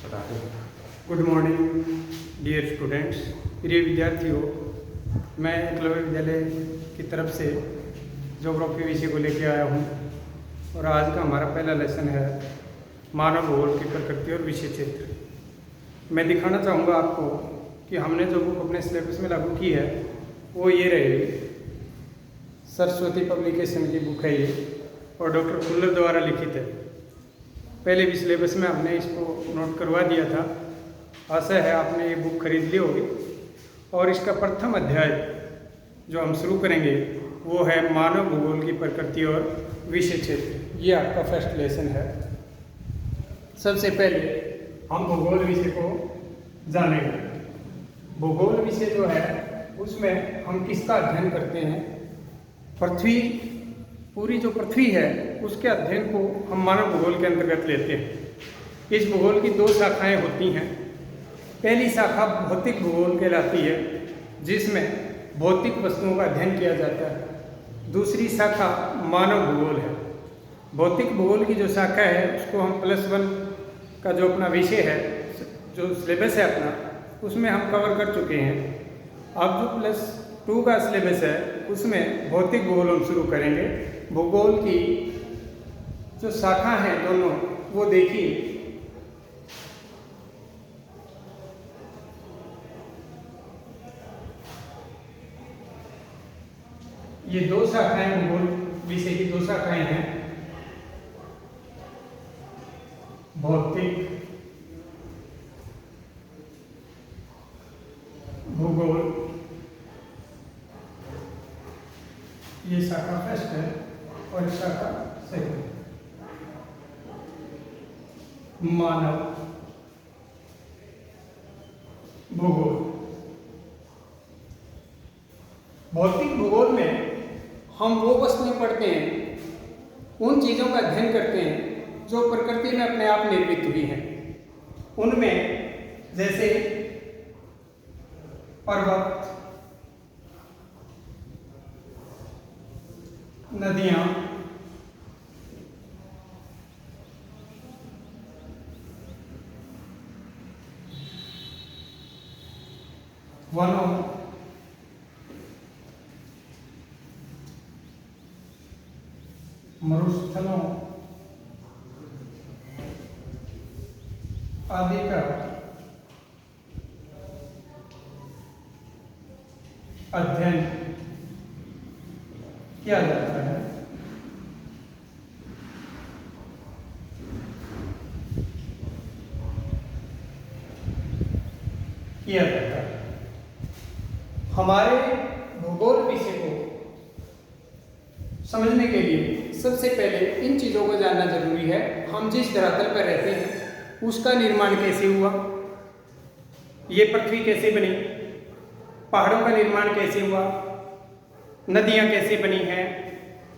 Good morning dear students, प्रिय विद्यार्थियों। मैं एकलव्य विद्यालय की तरफ से ज्योग्राफी विषय को लेकर आया हूँ और आज का हमारा पहला लेसन है मानव भूगोल की प्रकृति और विषय क्षेत्र। मैं दिखाना चाहूँगा आपको कि हमने जो बुक अपने सिलेबस में लागू की है वो ये रहेगी। सरस्वती पब्लिकेशन की बुक है ये और डॉक्टर खुल्लर द्वारा लिखित है। पहले भी सिलेबस में हमने इसको नोट करवा दिया था। आशा है आपने ये बुक खरीद ली होगी। और इसका प्रथम अध्याय जो हम शुरू करेंगे वो है मानव भूगोल की प्रकृति और विषय क्षेत्र। ये आपका फर्स्ट लेसन है। सबसे पहले हम भूगोल विषय को जानेंगे। भूगोल विषय जो है उसमें हम किसका अध्ययन करते हैं? पृथ्वी, पूरी जो पृथ्वी है उसके अध्ययन को हम मानव भूगोल के अंतर्गत लेते हैं। इस भूगोल की दो शाखाएं होती हैं। पहली शाखा भौतिक भूगोल कहलाती है, जिसमें भौतिक वस्तुओं का अध्ययन किया जाता है। दूसरी शाखा मानव भूगोल है। भौतिक भूगोल की जो शाखा है उसको हम +1 का जो अपना विषय है, जो सिलेबस है अपना, उसमें हम कवर कर चुके हैं। अब जो +2 का सिलेबस है उसमें भौतिक भूगोल हम शुरू करेंगे। भूगोल की जो शाखा है दोनों वो देखिए। ये दो शाखाएं भूगोल विषय की दो शाखाएं हैं, भौतिक भूगोल। ये शाखा फर्स्ट है और शाखा सेकंड। मानव भूगोल। भौतिक भूगोल में हम वो वस्तुएं पढ़ते हैं, उन चीज़ों का अध्ययन करते हैं जो प्रकृति में अपने आप निर्मित हुई हैं। उनमें जैसे पर्वत, नदियाँ, वनों, मरुस्थलों आदि का अध्ययन किया जाता है। हमारे भूगोल विषय को समझने के लिए सबसे पहले इन चीज़ों को जानना जरूरी है। हम जिस धरातल पर रहते हैं उसका निर्माण कैसे हुआ, ये पृथ्वी कैसे बनी, पहाड़ों का निर्माण कैसे हुआ, नदियाँ कैसे बनी हैं,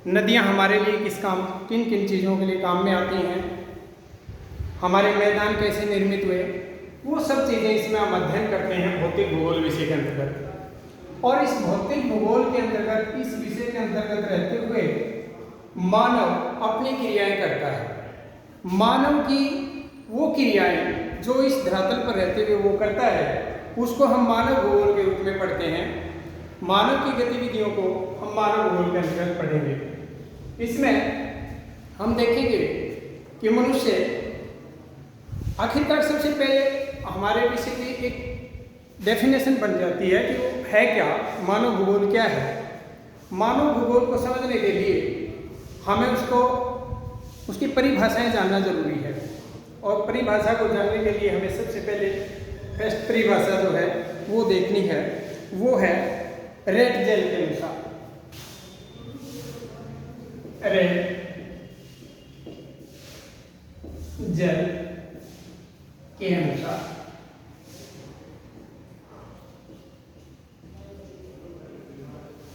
नदियाँ हमारे लिए किन किन चीज़ों के लिए काम में आती हैं, हमारे मैदान कैसे निर्मित हुए, वो सब चीज़ें इसमें हम अध्ययन करते हैं भौतिक भूगोल विषय के अंतर्गत। और इस भौतिक भूगोल के अंतर्गत, इस विषय के अंतर्गत रहते हुए मानव अपनी क्रियाएं करता है। मानव की वो क्रियाएं जो इस धरातल पर रहते हुए वो करता है उसको हम मानव भूगोल के रूप में पढ़ते हैं। मानव की गतिविधियों को हम मानव भूगोल के अंतर्गत पढ़ेंगे। इसमें हम देखेंगे कि मनुष्य आखिरकार सबसे पहले हमारे विषय की एक डेफिनेशन बन जाती है कि वो है क्या, मानव भूगोल क्या है। मानव भूगोल को समझने के लिए हमें उसकी परिभाषाएं जानना जरूरी है। और परिभाषा को जानने के लिए हमें सबसे पहले फर्स्ट परिभाषा जो है वो देखनी है। वो है रेड जेल के अनुसार। रेड जेल के अनुसार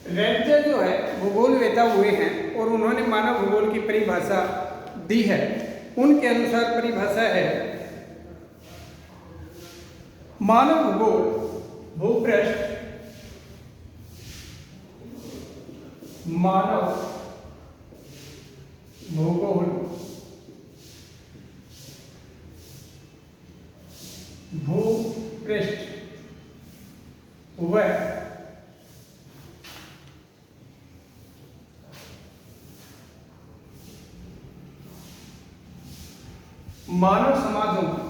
रेड जेल जो है भूगोलवेता हुए हैं और उन्होंने मानव भूगोल की परिभाषा दी है। उनके अनुसार परिभाषा है मानव भूगोल भूपृष्ठ, मानव भूगोल भूपृष्ठ व मानव समाजों का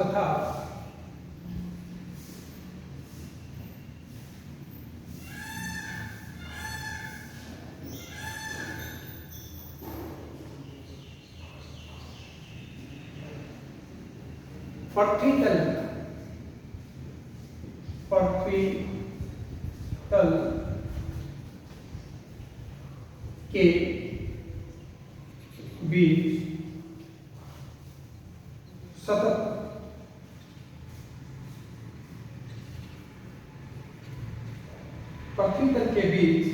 तथा पृथ्वी तल के बीच सतत पृथ्वी तल के बीच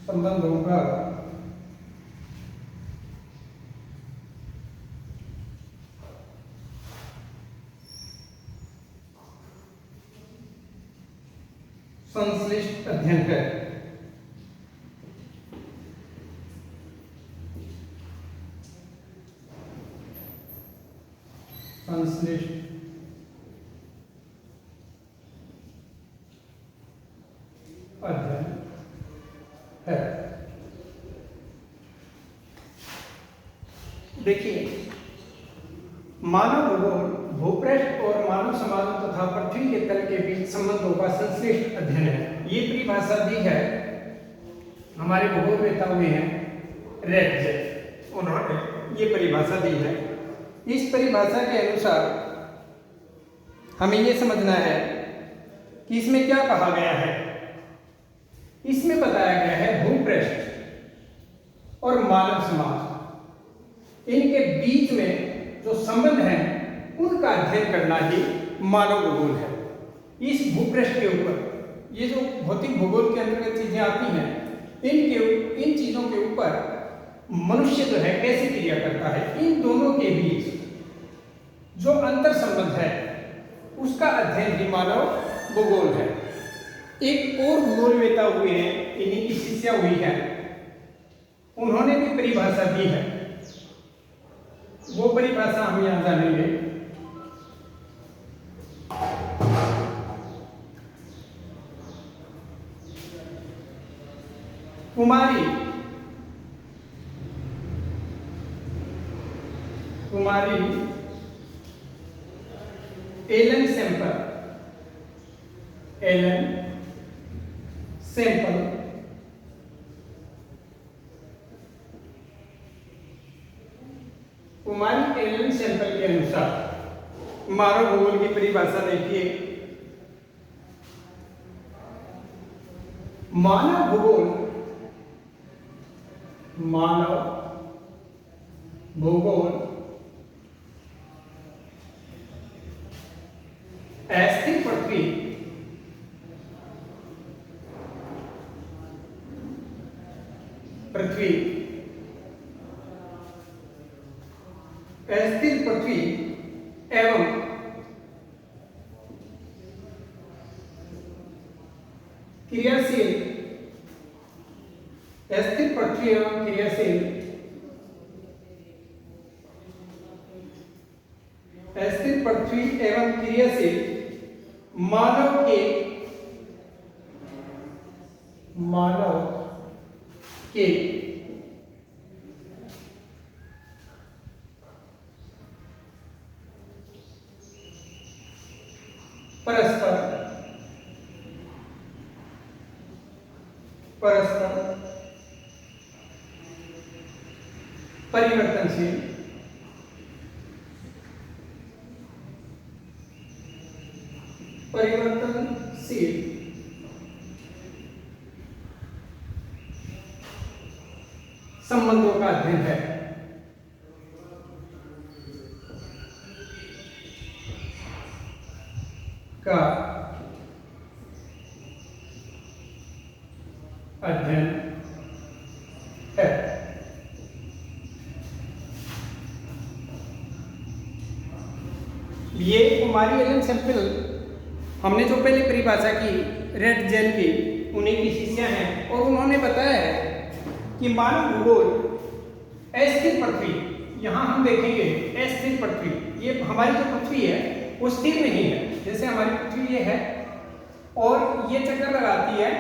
संबंधों का संश्लिष्ट अध्ययन है। संश्लिष्ट अध्ययन है। देखिए, मानव भूगोल भूपृष्ठ और मानव समाजों तथा पृथ्वी के तल के बीच संबंधों का संश्लिष्ट अध्ययन है। ये परिभाषा दी है हमारे भूगोलवेत्ता हुए हैं रेटजे, उन्होंने ये परिभाषा दी है। इस परिभाषा के अनुसार हमें ये समझना है कि इसमें क्या कहा गया है। इसमें बताया गया है भूपृष्ठ और मानव समाज, इनके बीच में जो संबंध है उनका अध्ययन करना ही मानव भूगोल है। इस भूपृष्ठ के ऊपर ये जो भौतिक भूगोल के अंतर्गत चीजें आती हैं, इन चीजों के ऊपर मनुष्य जो है कैसे क्रिया करता है, इन दोनों के बीच जो अंतर संबंध है उसका अध्ययन ही मानव भूगोल है। एक और भूगोलवेत्ता हुए हैं, इन्हीं की शिष्या हुई है, उन्होंने भी परिभाषा दी है। वो परिभाषा हम यहां जानेंगे। कुमारी एलन सैंपल कुमारी एलन सैंपल के अनुसार मानव भूगोल की परिभाषा देखिए। मानव भूगोल अस्थिर पृथ्वी अस्थिर पृथ्वी एवं क्रियाशील अस्थिर पृथ्वी एवं क्रियाशील मानव के परस्पर परिवर्तनशील संबंधों का अध्ययन है। का अध्ययन है। ये कुमारी एलन सैंपल हमने जो पहले परिभाषा की रेड जेल की, उन्हीं की शिष्या हैं और उन्होंने बताया है कि मानव भूगोल अस्थिर पृथ्वी, यहाँ हम देखेंगे अस्थिर पृथ्वी, ये हमारी जो पृथ्वी है वो स्थिर नहीं है। जैसे हमारी पृथ्वी ये है और ये चक्कर लगाती है,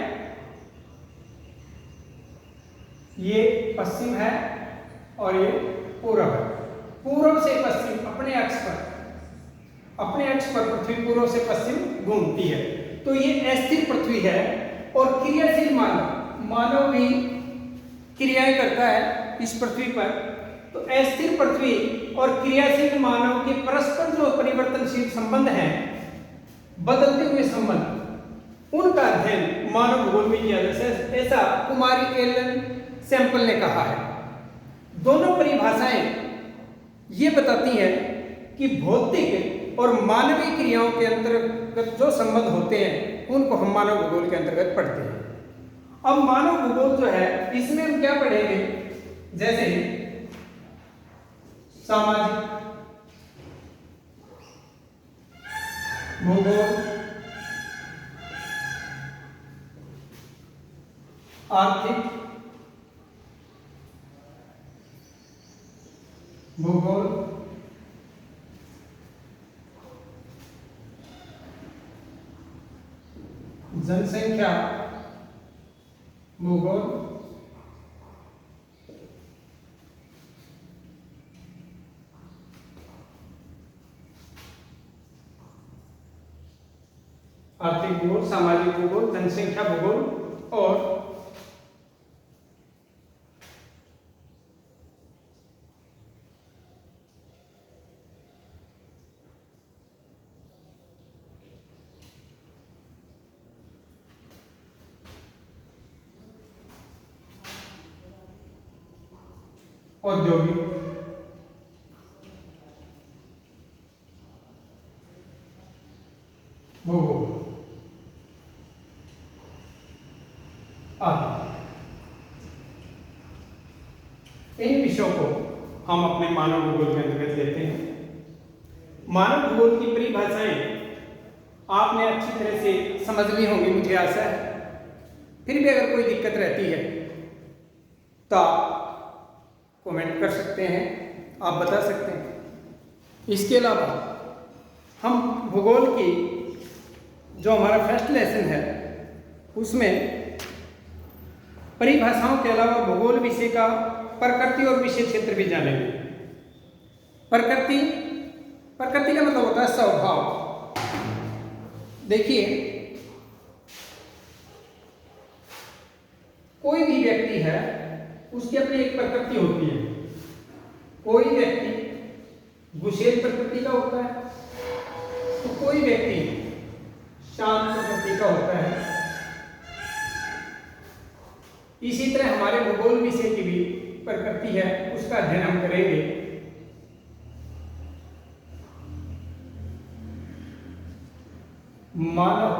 ये पश्चिम है और ये पूर्व है। पूर्व से पश्चिम अपने अक्ष पर पृथ्वी पूर्व से पश्चिम घूमती है। तो ये अस्थिर पृथ्वी है और क्रियाशील मानव भी क्रियाएं करता है इस पृथ्वी पर। तो अस्थिर पृथ्वी और क्रियाशील मानव के परस्पर जो परिवर्तनशील संबंध हैं, बदलते हुए संबंध, उनका अध्ययन मानव भूगोल में किया जाता है, ऐसा कुमारी एलन सैंपल ने कहा है। दोनों परिभाषाएं ये बताती हैं कि भौतिक और मानवीय क्रियाओं के अंतर्गत जो संबंध होते हैं उनको हम मानव भूगोल के अंतर्गत पढ़ते हैं। अब मानव भूगोल जो है इसमें हम क्या पढ़ेंगे, जैसे सामाजिक भूगोल, आर्थिक भूगोल, जनसंख्या भूगोल, आर्थिक भूगोल, सामाजिक भूगोल, जनसंख्या भूगोल और औद्योगिक भूगोल आदि। इन विषयों को हम अपने मानव भूगोल के अंतर्गत लेते हैं। मानव भूगोल की परिभाषाएं आपने अच्छी तरह से समझ ली होंगी, मुझे आशा है। फिर भी अगर कोई दिक्कत रहती है तो आप कमेंट कर सकते हैं, आप बता सकते हैं। इसके अलावा हम भूगोल की जो हमारा फर्स्ट लेसन है उसमें परिभाषाओं के अलावा भूगोल विषय का प्रकृति और विषय क्षेत्र भी जानेंगे। प्रकृति का मतलब होता है स्वभाव। देखिए, कोई भी व्यक्ति है उसकी अपनी एक प्रकृति होती है। कोई व्यक्ति गुस्सेल प्रकृति का होता है तो कोई व्यक्ति शांत प्रकृति का होता है। इसी तरह हमारे भूगोल विषय की भी प्रकृति है, उसका अध्ययन हम करेंगे। मानव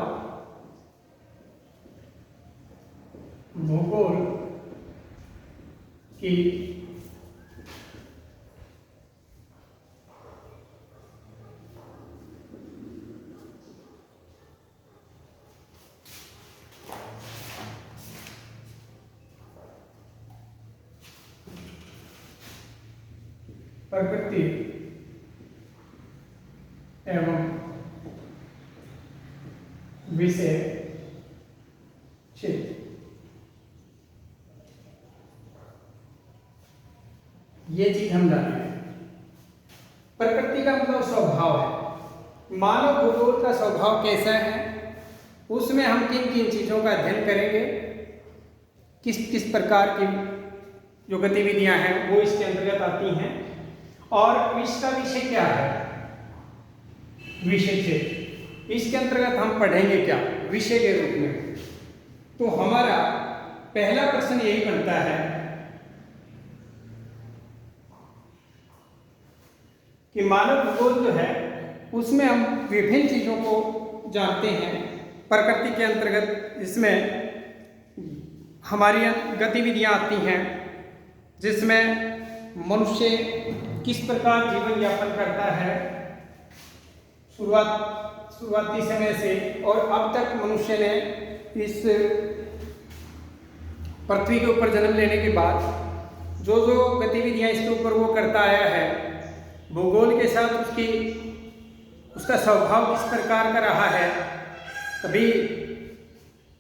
भूगोल की प्रकृति एवं विषय क्षेत्र, ये चीज हम जानेंगे। प्रकृति का मतलब स्वभाव है। मानव भूगोल का स्वभाव कैसा है, उसमें हम किन किन चीजों का अध्ययन करेंगे, किस किस प्रकार की जो गतिविधियां हैं वो इसके अंतर्गत आती हैं, और इसका विषय क्या है, विषय क्षेत्र। इसके अंतर्गत हम पढ़ेंगे क्या विषय के रूप में। तो हमारा पहला प्रश्न यही बनता है कि मानव भूगोल जो है उसमें हम विभिन्न चीजों को जानते हैं प्रकृति के अंतर्गत, इसमें हमारी गतिविधियां आती हैं, जिसमें मनुष्य किस प्रकार जीवन यापन करता है शुरुआती समय से और अब तक मनुष्य ने इस पृथ्वी के ऊपर जन्म लेने के बाद जो जो गतिविधियां इसके ऊपर वो करता आया है, भूगोल के साथ उसका स्वभाव किस प्रकार का रहा है। कभी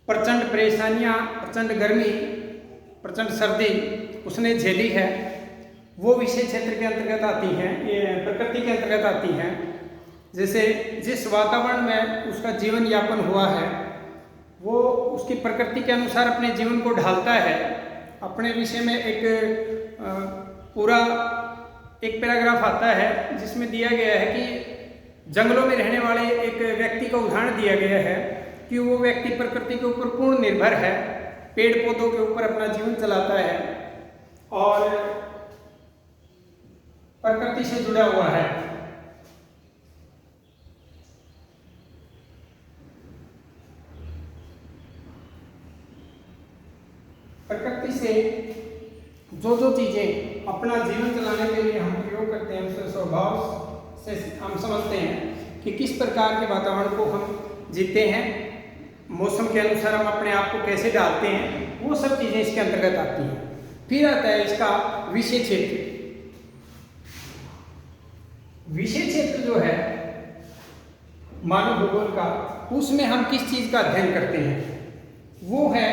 प्रचंड परेशानियां, प्रचंड गर्मी, प्रचंड सर्दी उसने झेली है, वो विषय क्षेत्र के अंतर्गत आती हैं, ये प्रकृति के अंतर्गत आती हैं। जैसे जिस वातावरण में उसका जीवन यापन हुआ है, वो उसकी प्रकृति के अनुसार अपने जीवन को ढालता है। अपने विषय में पूरा एक पैराग्राफ आता है जिसमें दिया गया है कि जंगलों में रहने वाले एक व्यक्ति का उदाहरण दिया गया है कि वो व्यक्ति प्रकृति के ऊपर पूर्ण निर्भर है, पेड़ पौधों के ऊपर अपना जीवन चलाता है और प्रकृति से जुड़ा हुआ है। प्रकृति से जो जो चीजें अपना जीवन चलाने के लिए हम प्रयोग करते हैं, उसके स्वभाव से हम समझते हैं कि किस प्रकार के वातावरण को हम जीते हैं, मौसम के अनुसार हम अपने आप को कैसे डालते हैं, वो सब चीजें इसके अंतर्गत आती हैं। फिर आता है इसका विषय क्षेत्र। विषय क्षेत्र जो है मानव भूगोल का, उसमें हम किस चीज का अध्ययन करते हैं, वो है